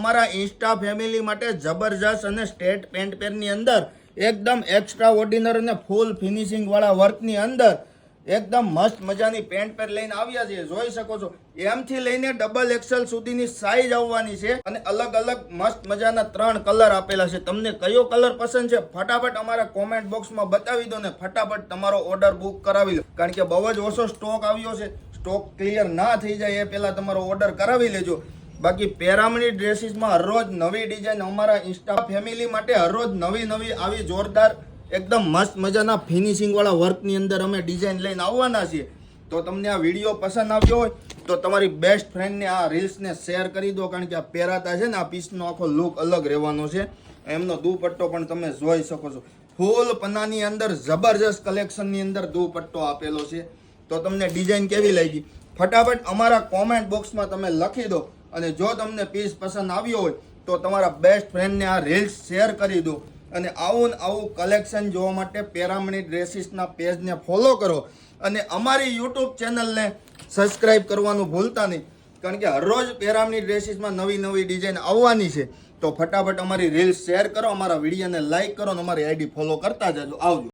અમારા Insta family માટે જબરજસ્ત અને સ્ટેટ પેન્ટ પેરની અંદર એકદમ એક્સ્ટ્રા ઓર્ડિનરી અને ફૂલ ફિનિશિંગ વાળા વર્કની અંદર એકદમ મસ્ત મજાની પેન્ટ પેર લઈને આવ્યા છે. જોઈ શકો છો એમ થી લઈને ડબલ એક્સેલ સુધીની સાઈઝ આવવાની છે અને અલગ અલગ મસ્ત મજાના 3 કલર આપેલા છે. તમને કયો કલર પસંદ છે ફટાફટ અમારા કોમેન્ટ બોક્સમાં બતાવી દો ને ફટાફટ તમારો ઓર્ડર બુક કરાવી લો, કારણ કે બહુ જ ઓછો સ્ટોક આવ્યો છે. સ્ટોક ક્લિયર ના થઈ જાય એ પહેલા તમારો ઓર્ડર કરાવી લેજો. બાકી પેરામણી ડ્રેસીસમાં હરરોજ નવી ડિઝાઇન અમારા ઇન્સ્ટા ફેમિલી માટે હરરોજ નવી આવી જોરદાર એકદમ મસ્ત મજાના ફિનિશિંગ વાળા વર્કની અંદર અમે ડિઝાઇન લઈને આવવાના છીએ. તો તમને આ વિડીયો પસંદ આવ્યો હોય તો તમારી બેસ્ટ ફ્રેન્ડને આ રીલ્સને શેર કરી દો, કારણ કે આ પહેરાતા છે ને આ પીસનો આખો લુક અલગ રહેવાનો છે. એમનો દુપટ્ટો પણ તમે જોઈ શકો છો. ફૂલ પન્નાની અંદર જબરજસ્ત કલેક્શનની અંદર દુપટ્ટો આપેલો છે. તો તમને ડિઝાઇન કેવી લાગી ફટાફટ અમારા કોમેન્ટ બોક્સમાં તમે લખી દો, અને જો તમને પીસ પસંદ આવ્યો હોય તો તમારા બેસ્ટ ફ્રેન્ડને આ રીલ્સ શેર કરી દો. અને આવું કલેક્શન જોવા માટે પેરામણી ડ્રેસીસના પેજને ફોલો કરો અને અમારી યુટ્યુબ ચેનલને સબસ્ક્રાઇબ કરવાનું ભૂલતા નહીં, કારણ કે હરરોજ પેરામણી ડ્રેસીસમાં નવી ડિઝાઇન આવવાની છે. તો ફટાફટ અમારી રીલ્સ શેર કરો, અમારા વિડીયોને લાઇક કરો અને અમારી આઈડી ફોલો કરતા જજો. આવજો.